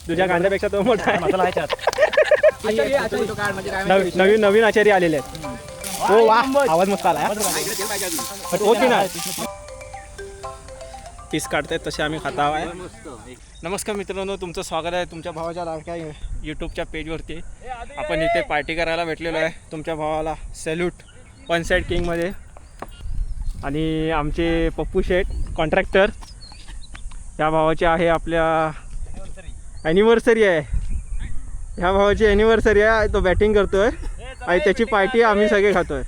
तुझ्या कांद्यापेक्षा तो मोठा आहे. मसाला आहे त्यात. नवीन नवीन आचारी आलेले आहेत. हो वा, आवाज मस्त आला. ओके ना, पीस काढतायत तसे आम्ही खाता आहे. नमस्कार मित्रांनो, तुमचं स्वागत आहे तुमच्या भावाच्या लाडक्या यूट्यूबच्या पेजवरती. आपण इथे पार्टी करायला भेटलेलो आहे तुमच्या भावाला. सॅल्यूट वन साईड किंगमध्ये. आणि आमचे पप्पू शेठ कॉन्ट्रॅक्टर, ह्या भावाची आहे आपल्या ॲनिव्हर्सरी आहे. ह्या भावाची ॲनिव्हर्सरी आहे, तो बॅटिंग करतोय आणि त्याची पार्टी आम्ही सगळे खातोय.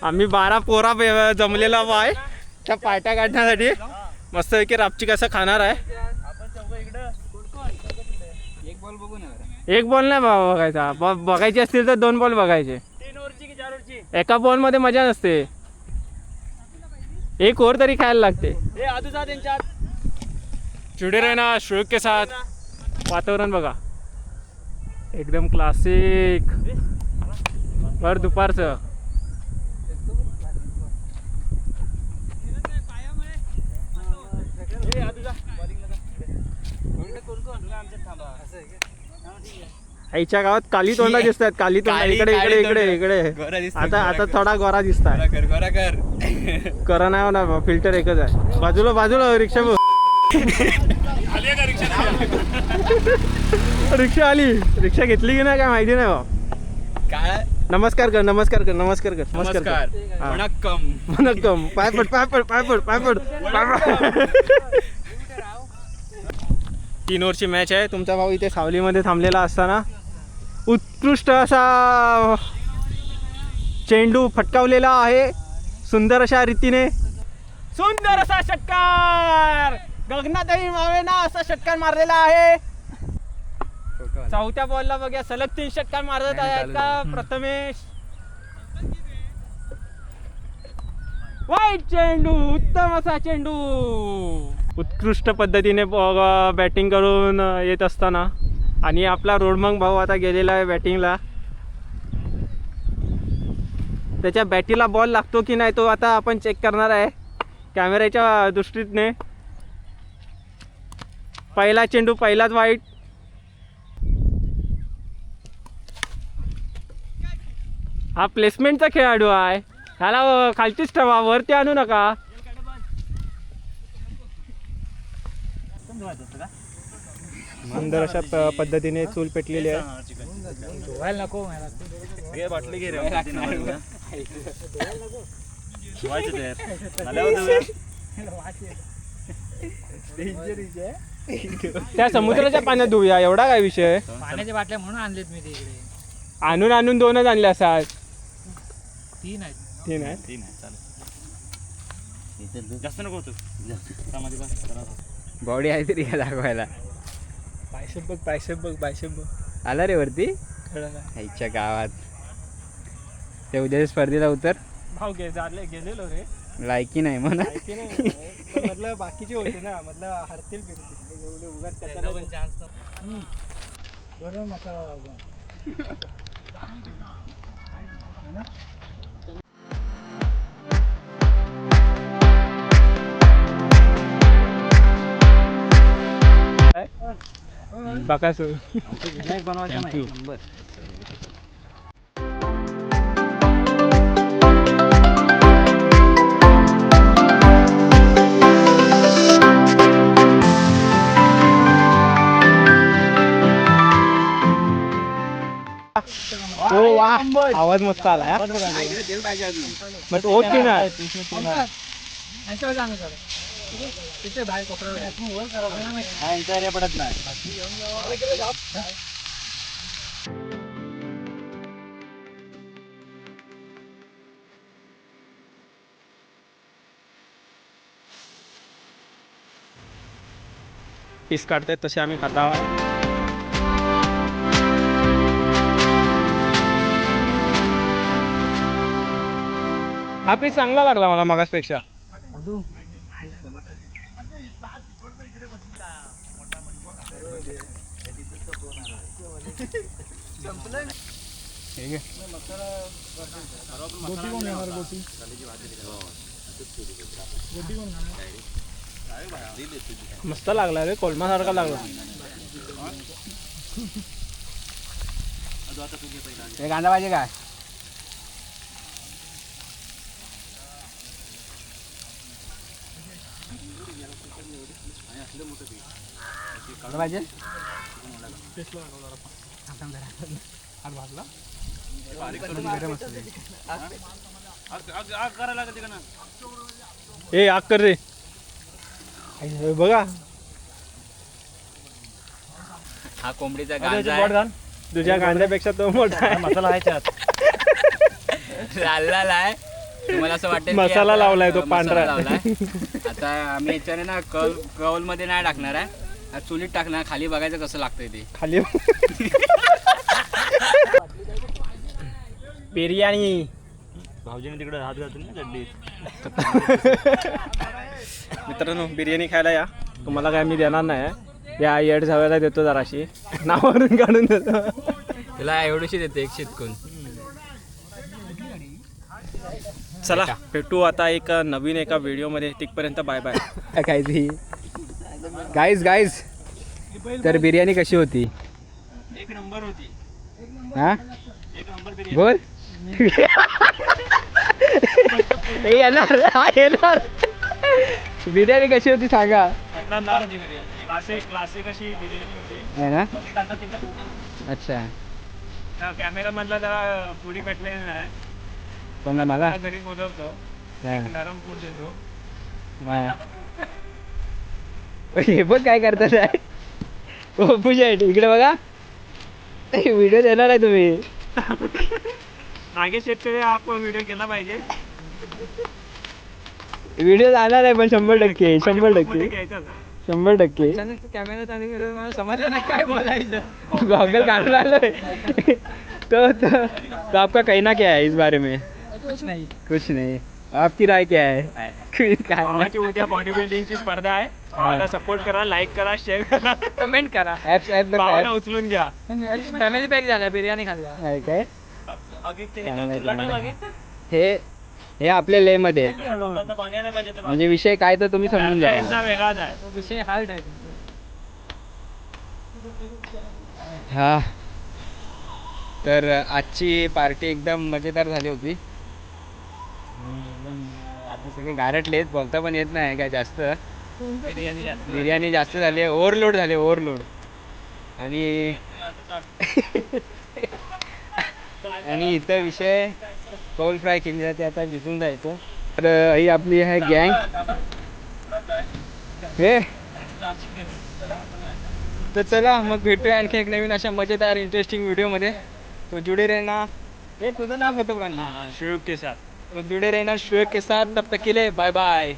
आम्ही 12 पोरा जमलेला आहे त्या पार्ट्या काढण्यासाठी. मस्तपैकी रापची कसं खाणार आहे. एक बॉल नाही बाबा बघायचा, बघायची असतील तर 2 बॉल बघायचे. 3 ओव्हरची की 4 ओव्हरची? एका बॉलमध्ये मजा नसते, 1 ओव्हर तरी खायला लागते. जुड़े रहना शोक के साथ. वातावरण बघा एकदम क्लासिक, भर दुपारचं. आईच्या गावात काली तोंडा दिसतात, काली तोंडा. इकडे इकडे इकडे इकडे आता थोडा गोरा दिसताय. करा नाही होणार, फिल्टर एकच आहे. बाजूला बाजूला रिक्षा रिक्षा आली. रिक्षा घेतली की नाही काय माहिती नाही भाऊ. काय? नमस्कार कर, नमस्कार कर, नमस्कार कर, नमस्कार कर. वणक्कम. वणक्कम. पाय पड पाय पड पाय पड पाय पड. 3 ओव्हरची मॅच आहे. तुमचा भाऊ इथे सावलीमध्ये थांबलेला असताना उत्कृष्ट असा चेंडू फटकावलेला आहे. सुंदर अशा रीतीने, सुंदर असा षटकार. गगनातही मावेना असा षटकार मारलेला आहे. 4थ्या बॉलला बघा सलग 3 षटकार मारत आहेत का प्रथमेश. वाईट चेंडू, उत्तम असा चेंडू. उत्कृष्ट पद्धतीने बॅटिंग करून येत असताना. आणि आपला रोडमंग भाऊ आता गेलेला आहे बॅटिंगला. त्याच्या बॅटीला बॉल लागतो की नाही तो आता आपण चेक करणार आहे कॅमेऱ्याच्या दृष्टीने. पहिला चेंडू पहिलाच वाईट. हा प्लेसमेंटचा खेळाडू आहे, ह्याला खालचीच ठेवा, वरती आणू नका. सुंदर अशा पद्धतीने चूल पेटलेली आहे. त्या समुद्राच्या पाण्यात धुऊया, एवढा काय विषय. पाण्याच्या बाटल्या म्हणून आणलेत मी तिकडे. आणून 2च आणले असतात. 3 आहेत. 3 आहेत. जास्त नको होतं. बॉडी आहे तरी दाखवायला. बायसेप बघ आला रे वरती. आईच्या गावात ते उद्या स्पर्धेला उतर. भाऊ गेलेलो रे. लायकी नाही म्हणा. म्हटलं बाकीचे होते ना, म्हटलं हरतील बाकासो. हो वा, आवाज मस्त आला. ओके ना. पडत नाही. पीस काढतायत तसे आम्ही खाता आहोत. हा पीस चांगला लागला मला मागासपेक्षा. ठीक आहे. गोटी कोण घेणार? गोटी मस्त लागला रे, कोलमा सारखा लागला. हे कांदा पाहिजे काय कांदा पाहिजे ए आग कर रे हे बघा हा कोंबडीचा बोट गांजा घाल तुझ्या कांद्यापेक्षा तो मोठा आहे मसाला आहे त्यात. लाल आहे तुम्हाला असं वाटेल की मसाला आता, लावलाय तो मसाला पांढरा. लावलाय. आता आम्ही याच्याने ना कौल मध्ये नाही टाकणार आहे आता चुलीत टाकणार खाली बघायचं कसं लागतंय ते खाली बिर्याणी भाऊजीने तिकडे हात घालून ना चड्डीत. मित्रांनो बिर्याणी खायला या तुम्हाला काय मी देणार नाही या येड झाव्याला देतो जराशी नावावरून काढून देतो त्याला एवढीशी देते एक शितकून चला भेटू आता एक नवीन एका व्हिडिओमध्ये तिथपर्यंत बाय बाय काय ती गाईज तर बिर्याणी कशी होती एक नंबर होती हा एक नंबर बिर्याणी बोल हे येणार बिर्याणी कशी होती सांगा क्लासिक अशी बिर्याणी होती है ना अच्छा कॅमेरा मधला जरा पुडी पेटलेली नाही कोणला मला घरी बोलवतो हा. नरम फूड देतो हे पण काय करतात आहे हो पूजा इकडे बघा व्हिडिओ देणार आहे तुम्ही नागेश शेतकरी आपण व्हिडिओ केला पाहिजे व्हिडिओ जाणार आहे पण 100% 100% घ्यायचा 100% कॅमेरा समजलं नाही काय बोलायचं. गॉगल काढून आलोय तो आपका कहना क्या है इस बारे में कुछ नाही. कुछ नहीं आपकी राय क्या है काय भावाची उद्या बॉडी बिल्डिंगची स्पर्धा आहे मला सपोर्ट करा लाईक करा शेअर करा कमेंट करा. ऍप्स भावाला उचलून घ्या फॅमिली पॅक झाला बिर्याणी खाल्ला. काय हे हे आपल्या ले मध्ये आहे. म्हणजे विषय काय तर तुम्ही समजून जा वेगळाच आहे विषय हार्ड आहे. हा तर आजची पार्टी एकदम मजेदार झाली होती आता सगळे गारटलेत बोलता पण येत नाही काय जास्त बिर्याणी जास्त झाली ओव्हरलोड झाले ओव्हरलोड आणि आणि इथं विषय कौल फ्राय केली जाते आता विजून जायचं तर ही आपली आहे गँग हे तर चला मग भेटूया आणखी एक नवीन अशा मजेदार इंटरेस्टिंग व्हिडिओमध्ये तो जुड़े रहना हे तुझं नाव होतं का शुभ के साथ तो जुड़े रहना शुएब के साथ तब तक के लिए बाय बाय